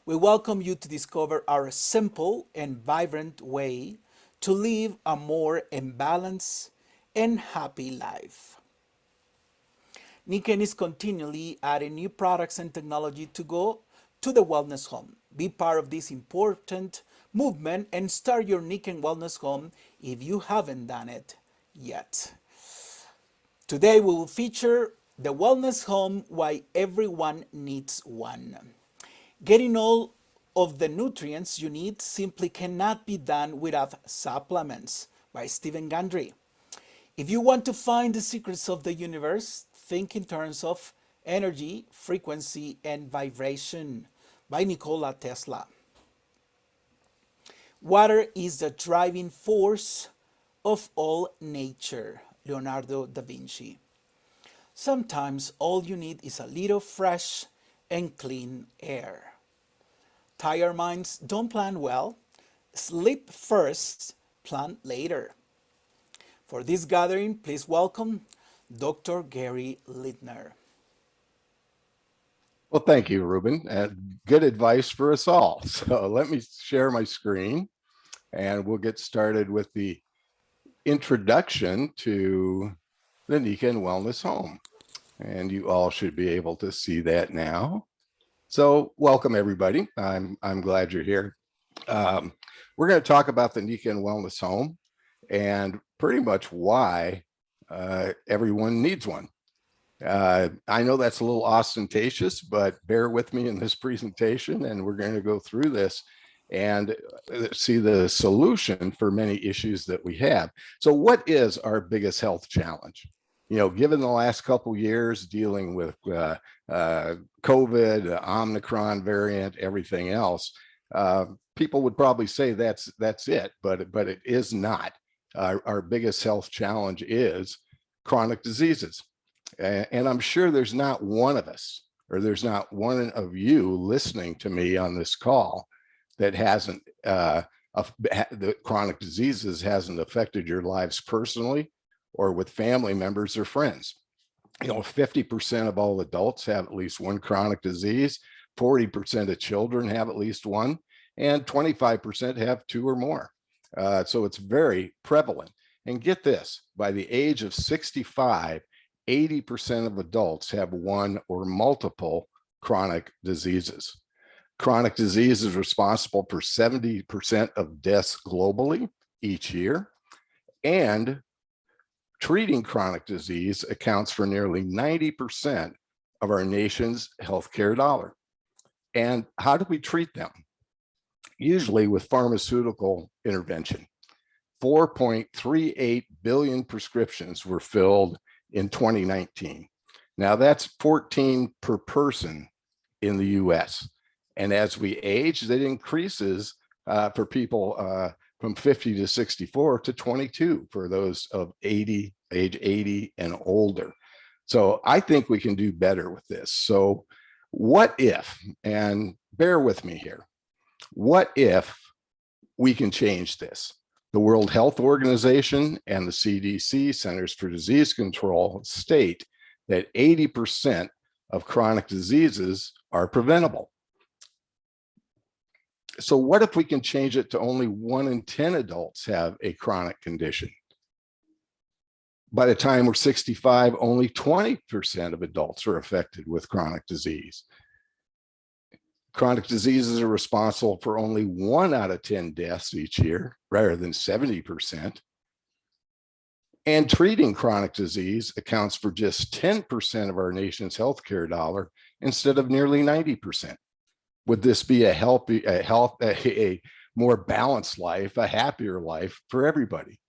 we welcome you to discover our simple and vibrant way to live a more balanced and happy life. Niken is continually adding new products and technology to go to the wellness home. Be part of this important movement and start your Niken Wellness Home if you haven't done it yet. Today we will feature the wellness home, why everyone needs one. Getting all of the nutrients you need simply cannot be done without supplements, by Stephen Gundry. If you want to find the secrets of the universe, think in terms of energy, frequency, and vibration, by Nikola Tesla. Water is the driving force of all nature, Leonardo da Vinci. Sometimes all you need is a little fresh and clean air. Tired minds don't plan well. Sleep first, plan later. For this gathering, please welcome Dr. Gary Lindner. Well, thank you, Ruben. Good advice for us all. So let me share my screen and we'll get started with the introduction to the Niken Wellness Home. And you all should be able to see that now. So welcome, everybody. I'm glad you're here. We're going to talk about the Niken Wellness Home and pretty much why everyone needs one. I know that's a little ostentatious, but bear with me in this presentation and we're going to go through this and see the solution for many issues that we have. So what is our biggest health challenge? You know, given the last couple of years dealing with COVID, Omicron variant, everything else, people would probably say that's it, but it is not. Our biggest health challenge is chronic diseases. And I'm sure there's not one of us, or there's not one of you listening to me on this call that hasn't, the chronic diseases hasn't affected your lives personally or with family members or friends. You know, 50% of all adults have at least one chronic disease, 40% of children have at least one, and 25% have two or more. So it's very prevalent. And get this, by the age of 65, 80% of adults have one or multiple chronic diseases. Chronic disease is responsible for 70% of deaths globally each year, and treating chronic disease accounts for nearly 90% of our nation's healthcare dollar. And how do we treat them? Usually with pharmaceutical intervention. 4.38 billion prescriptions were filled in 2019. Now that's 14 per person in the US. And as we age, that increases for people from 50 to 64 to 22 for those of age 80 and older. So I think we can do better with this. So what if, and bear with me here, what if we can change this? The World Health Organization and the CDC, Centers for Disease Control, state that 80% of chronic diseases are preventable. So what if we can change it to only 1 in 10 adults have a chronic condition? By the time we're 65, only 20% of adults are affected with chronic disease. Chronic diseases are responsible for only 1 out of 10 deaths each year, rather than 70%. And treating chronic disease accounts for just 10% of our nation's healthcare dollar instead of nearly 90%. Would this be a more balanced life, a happier life for everybody?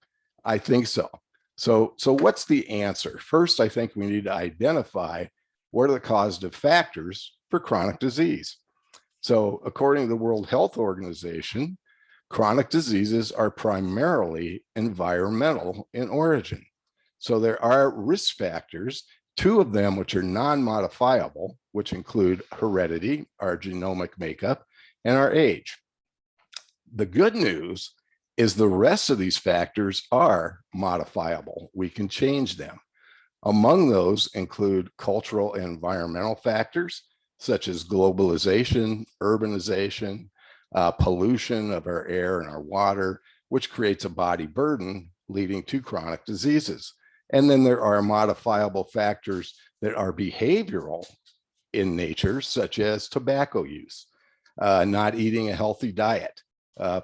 I think so. So what's the answer? First, I think we need to identify what are the causative factors for chronic disease. So according to the World Health Organization, chronic diseases are primarily environmental in origin. So there are risk factors, 2 of them which are non-modifiable, which include heredity, our genomic makeup, and our age. The good news is the rest of these factors are modifiable. We can change them. Among those include cultural and environmental factors, such as globalization, urbanization, pollution of our air and our water, which creates a body burden leading to chronic diseases. And then there are modifiable factors that are behavioral in nature, such as tobacco use, not eating a healthy diet,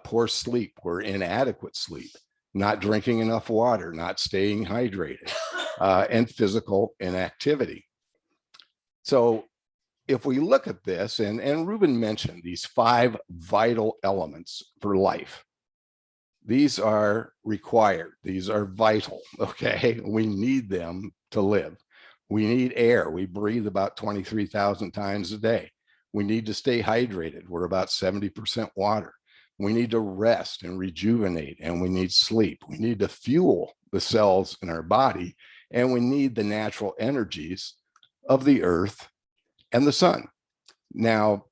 poor sleep or inadequate sleep, not drinking enough water, not staying hydrated, and physical inactivity. So if we look at this, and Ruben mentioned these 5 vital elements for life, these are required, these are vital, okay? We need them to live. We need air. We breathe about 23,000 times a day. We need to stay hydrated. We're about 70% water. We need to rest and rejuvenate, and we need sleep. We need to fuel the cells in our body, and we need the natural energies of the earth and the sun. Now,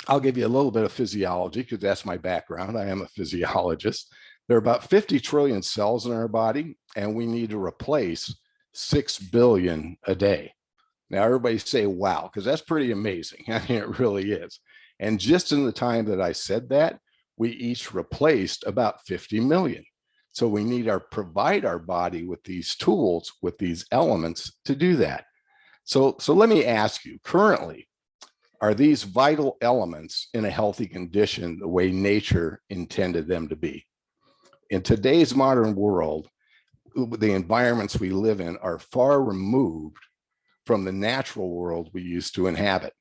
I'll give you a little bit of physiology because that's my background. I am a physiologist. There are about 50 trillion cells in our body, and we need to replace 6 billion a day. Now, everybody say, wow, because that's pretty amazing. I mean, it really is. And just in the time that I said that, we each replaced about 50 million. So we need to provide our body with these tools, with these elements to do that. So let me ask you, currently, are these vital elements in a healthy condition the way nature intended them to be? In today's modern world, the environments we live in are far removed from the natural world we used to inhabit,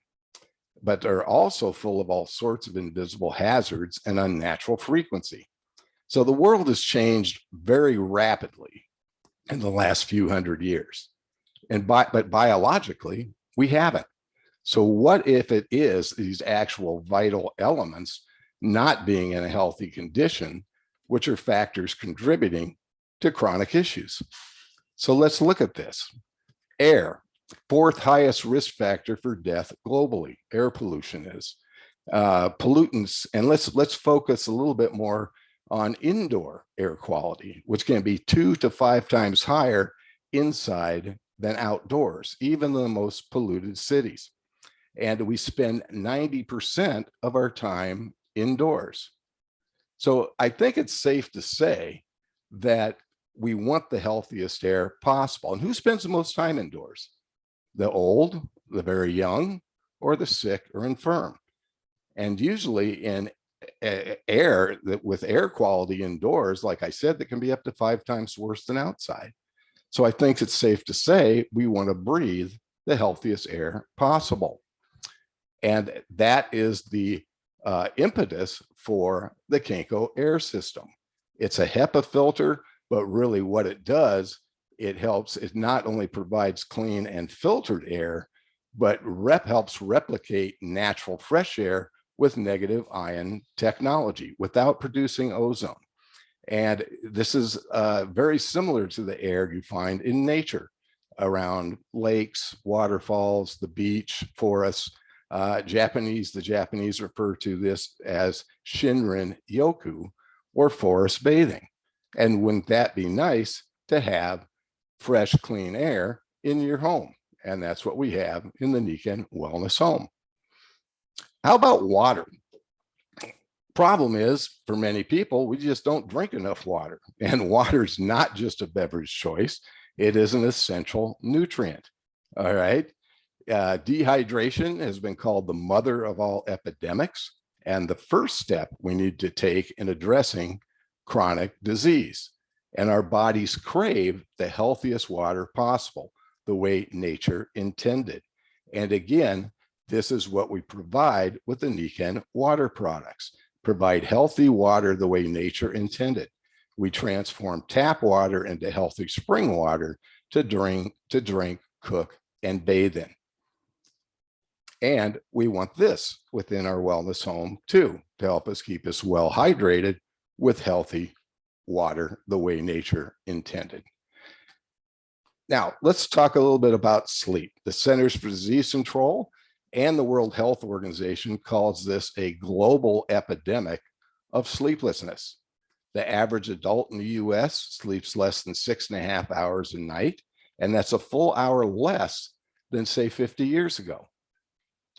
but they're also full of all sorts of invisible hazards and unnatural frequency. So the world has changed very rapidly in the last few hundred years, but biologically, we haven't. So what if it is these actual vital elements not being in a healthy condition, which are factors contributing to chronic issues? So let's look at this. Air, 4th highest risk factor for death globally. Air pollution is. Pollutants, and let's focus a little bit more on indoor air quality, which can be 2 to 5 times higher inside than outdoors, even in the most polluted cities. And we spend 90% of our time indoors. So I think it's safe to say that we want the healthiest air possible. And who spends the most time indoors? The old, the very young, or the sick or infirm. And usually in air, with air quality indoors, like I said, that can be up to 5 times worse than outside. So I think it's safe to say we want to breathe the healthiest air possible. And that is the impetus for the KENKO air system. It's a HEPA filter, but really what it does, it not only provides clean and filtered air, but helps replicate natural fresh air with negative ion technology without producing ozone. And this is very similar to the air you find in nature around lakes, waterfalls, the beach, forests. The Japanese refer to this as Shinrin Yoku, or forest bathing. And wouldn't that be nice to have fresh, clean air in your home? And that's what we have in the Niken Wellness Home. How about water? Problem is, for many people, we just don't drink enough water. And water is not just a beverage choice. It is an essential nutrient. All right. Dehydration has been called the mother of all epidemics, and the first step we need to take in addressing chronic disease. And our bodies crave the healthiest water possible, the way nature intended. And again, this is what we provide with the Niken water products. Provide healthy water the way nature intended. We transform tap water into healthy spring water to drink, cook, and bathe in. And we want this within our wellness home too, to help us keep us well hydrated with healthy water the way nature intended. Now, let's talk a little bit about sleep. The Centers for Disease Control and the World Health Organization calls this a global epidemic of sleeplessness. The average adult in the US sleeps less than 6.5 hours a night, and that's a full hour less than, say, 50 years ago.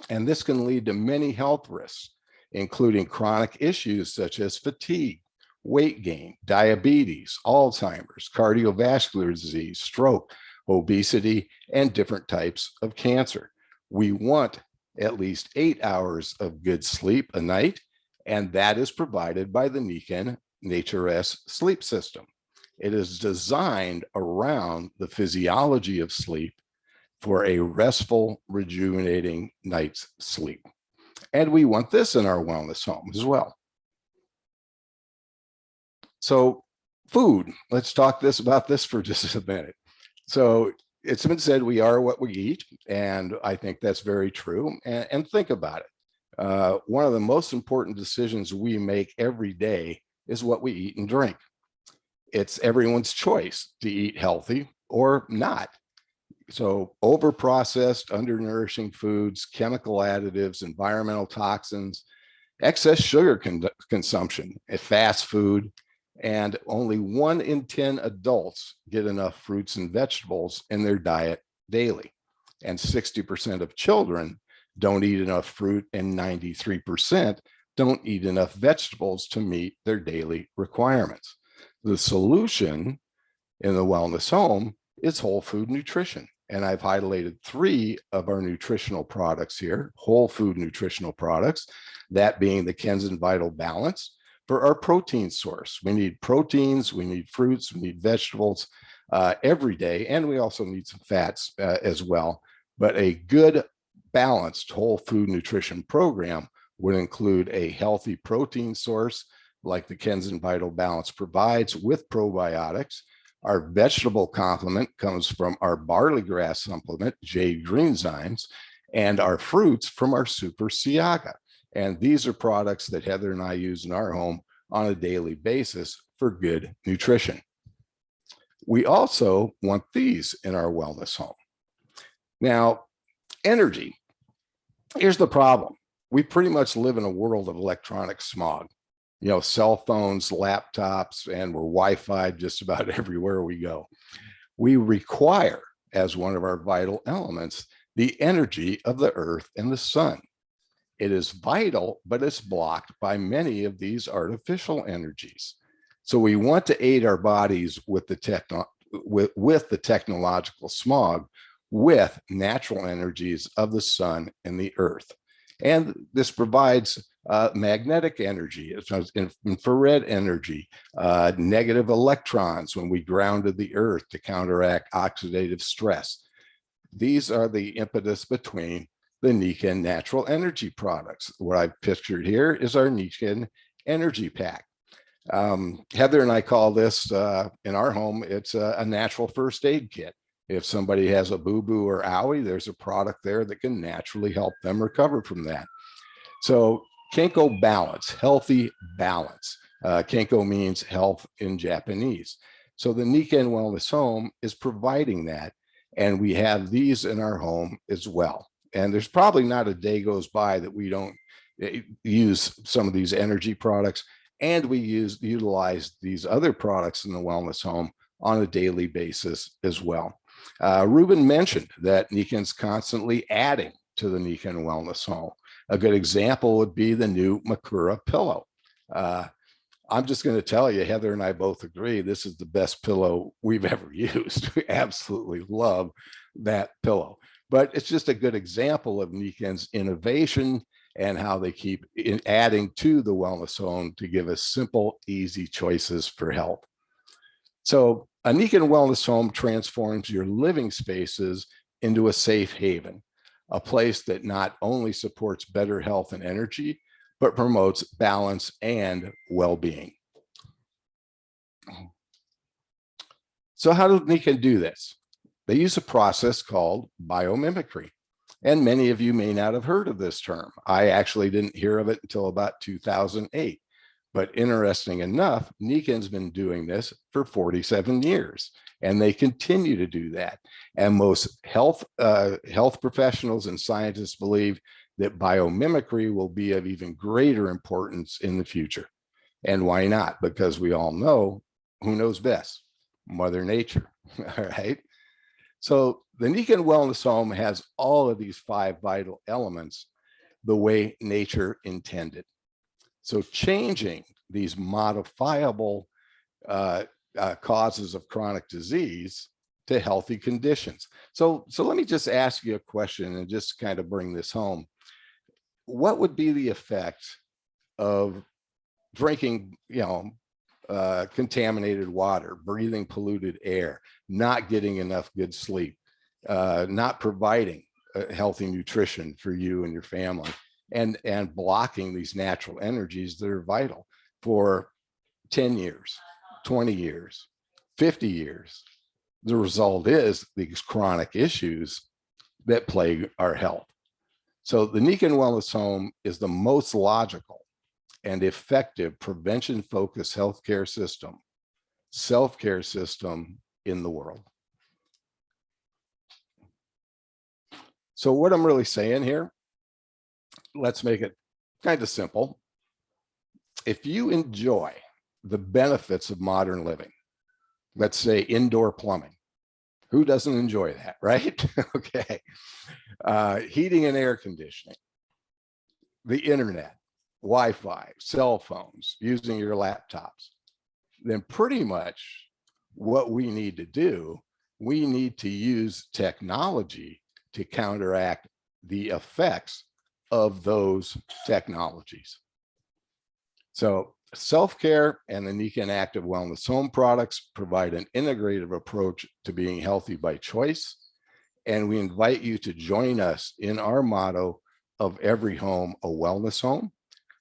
And this can lead to many health risks, including chronic issues such as fatigue, weight gain, diabetes, Alzheimer's, cardiovascular disease, stroke, obesity, and different types of cancer. We want at least 8 hours of good sleep a night, and that is provided by the NEKEN NATUREST sleep system. It is designed around the physiology of sleep for a restful, rejuvenating night's sleep. And we want this in our wellness home as well. So food, let's talk about this for just a minute. So it's been said we are what we eat, and I think that's very true. And think about it. One of the most important decisions we make every day is what we eat and drink. It's everyone's choice to eat healthy or not. So over-processed, undernourishing foods, chemical additives, environmental toxins, excess sugar consumption, fast food, and only 1 in 10 adults get enough fruits and vegetables in their diet daily. And 60% of children don't eat enough fruit, and 93% don't eat enough vegetables to meet their daily requirements. The solution in the wellness home is whole food nutrition. And I've highlighted 3 of our nutritional products here, whole food nutritional products, that being the KENZEN Vital Balance for our protein source. We need proteins, we need fruits, we need vegetables every day, and we also need some fats as well. But a good balanced whole food nutrition program would include a healthy protein source like the KENZEN Vital Balance provides with probiotics. Our vegetable complement comes from our barley grass supplement, Jade Greenzymes, and our fruits from our Super Siaga. And these are products that Heather and I use in our home on a daily basis for good nutrition. We also want these in our wellness home. Now, energy. Here's the problem. We pretty much live in a world of electronic smog. You know, cell phones, laptops, and we're Wi-Fi just about everywhere we go. We require, as one of our vital elements, the energy of the earth and the sun. It is vital, but it's blocked by many of these artificial energies. So we want to aid our bodies with the technological smog with natural energies of the sun and the earth. And this provides magnetic energy, infrared energy, negative electrons when we grounded the earth to counteract oxidative stress. These are the impetus between the NEKEN natural energy products. What I've pictured here is our NEKEN energy pack. Heather and I call this in our home, it's a natural first aid kit. If somebody has a boo-boo or owie, there's a product there that can naturally help them recover from that. So KENKO balance, healthy balance. KENKO means health in Japanese. So the NEKEN Wellness Home is providing that, and we have these in our home as well. And there's probably not a day goes by that we don't use some of these energy products, and we utilize these other products in the wellness home on a daily basis as well. Ruben mentioned that NEKEN's constantly adding to the NEKEN Wellness Home. A good example would be the new Makura pillow. I'm just going to tell you, Heather and I both agree, this is the best pillow we've ever used. We absolutely love that pillow. But it's just a good example of NEKEN's innovation and how they keep adding to the wellness home to give us simple, easy choices for health. So a NEKEN Wellness Home transforms your living spaces into a safe haven, a place that not only supports better health and energy, but promotes balance and well-being. So how does NEKEN do this? They use a process called biomimicry. And many of you may not have heard of this term. I actually didn't hear of it until about 2008. But interesting enough, NEKEN's been doing this for 47 years, and they continue to do that. And most health professionals and scientists believe that biomimicry will be of even greater importance in the future. And why not? Because we all know who knows best, Mother Nature, all right? So the Niken Wellness Home has all of these 5 vital elements the way nature intended. So changing these modifiable causes of chronic disease to healthy conditions. So let me just ask you a question and just kind of bring this home. What would be the effect of drinking, contaminated water, breathing polluted air, not getting enough good sleep, not providing healthy nutrition for you and your family, and blocking these natural energies that are vital for 10 years, 20 years, 50 years? The result is these chronic issues that plague our health. So the Niken Wellness Home is the most logical and effective prevention-focused healthcare system, self-care system in the world. So what I'm really saying here, let's make it kind of simple. If you enjoy the benefits of modern living, let's say indoor plumbing, who doesn't enjoy that, right? Okay. Heating and air conditioning, the internet, Wi-Fi, cell phones, using your laptops, then pretty much what we need to do, we need to use technology to counteract the effects of those technologies. So self-care and the Niken Active Wellness Home products provide an integrative approach to being healthy by choice. And we invite you to join us in our motto of every home a wellness home.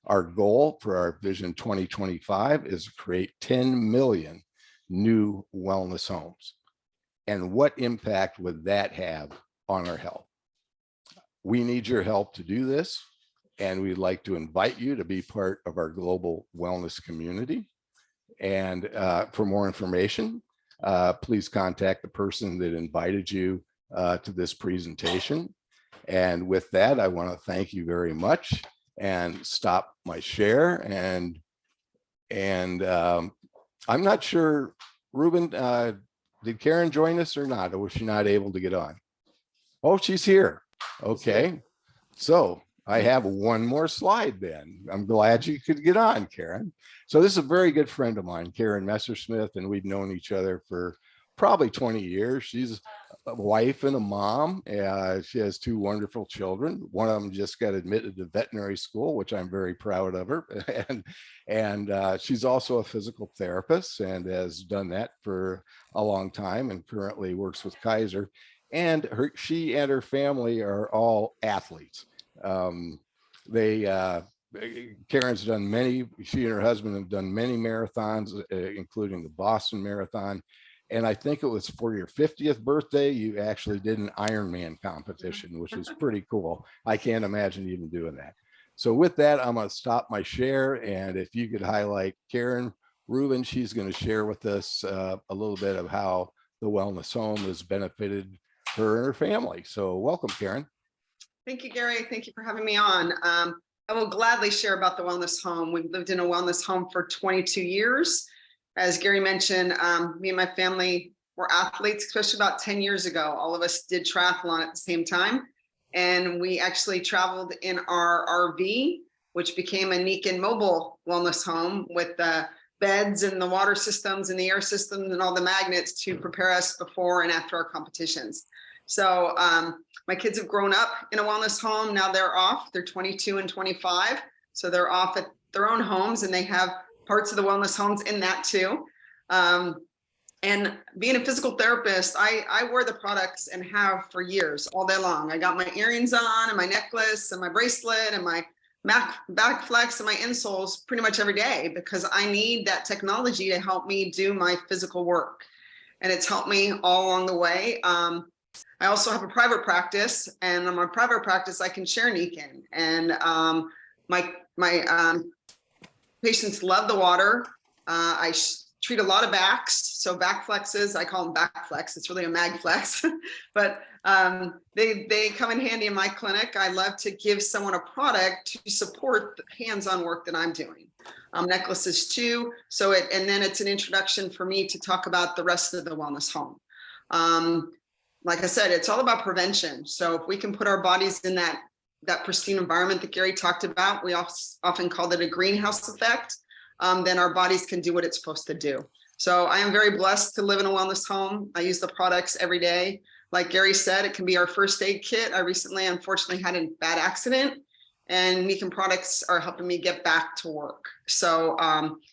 Our goal for our Vision 2025 is to create 10 million new wellness homes. And what impact would that have on our health? We need your help to do this. And we'd like to invite you to be part of our global wellness community. And for more information, please contact the person that invited you to this presentation. And with that, I want to thank you very much and stop my share. And I'm not sure, Ruben, did Karen join us or not? Or was she not able to get on? Oh, she's here. Okay. So I have one more slide then. I'm glad you could get on, Karen. So this is a very good friend of mine, Karen Messersmith, and we've known each other for probably 20 years. She's a wife and a mom. She has 2 wonderful children. One of them just got admitted to veterinary school, which I'm very proud of her. And she's also a physical therapist and has done that for a long time and currently works with Kaiser. And she and her family are all athletes. Karen's done many, she and her husband have done many marathons, including the Boston Marathon. And I think it was for your 50th birthday, you actually did an Ironman competition, which was pretty cool. I can't imagine even doing that. So with that, I'm going to stop my share. And if you could highlight Karen Rubin, she's going to share with us a little bit of how the Wellness Home has benefited her and her family. So welcome, Karen. Thank you, Gary. Thank you for having me on. I will gladly share about the Wellness Home. We've lived in a wellness home for 22 years. As Gary mentioned, me and my family were athletes, especially about 10 years ago. All of us did triathlon at the same time. And we actually traveled in our RV, which became a Niken mobile wellness home with the beds and the water systems and the air systems and all the magnets to prepare us before and after our competitions. So my kids have grown up in a wellness home. Now they're off. They're 22 and 25. So they're off at their own homes, and they have parts of the wellness homes in that too. And being a physical therapist, I wear the products and have for years, all day long. I got my earrings on and my necklace and my bracelet and my back flex and my insoles pretty much every day, because I need that technology to help me do my physical work. And it's helped me all along the way. I also have a private practice, and in my private practice, I can share Niken. And my patients love the water. I treat a lot of backs, so back flexes. I call them back flex. It's really a mag flex, but they come in handy in my clinic. I love to give someone a product to support the hands-on work that I'm doing. Necklaces too. And then it's an introduction for me to talk about the rest of the wellness home. like I said, it's all about prevention. So if we can put our bodies in that pristine environment that Gary talked about, we often call it a greenhouse effect, then our bodies can do what it's supposed to do. So I am very blessed to live in a wellness home. I use the products every day. Like Gary said, it can be our first aid kit. I recently, unfortunately, had a bad accident, and Niken products are helping me get back to work. So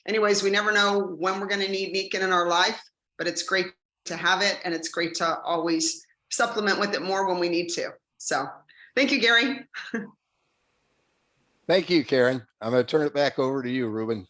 anyways, we never know when we're going to need Niken in our life, but it's great to have it, and it's great to always supplement with it more when we need to. So thank you, Gary. Thank you, Karen. I'm going to turn it back over to you, Ruben.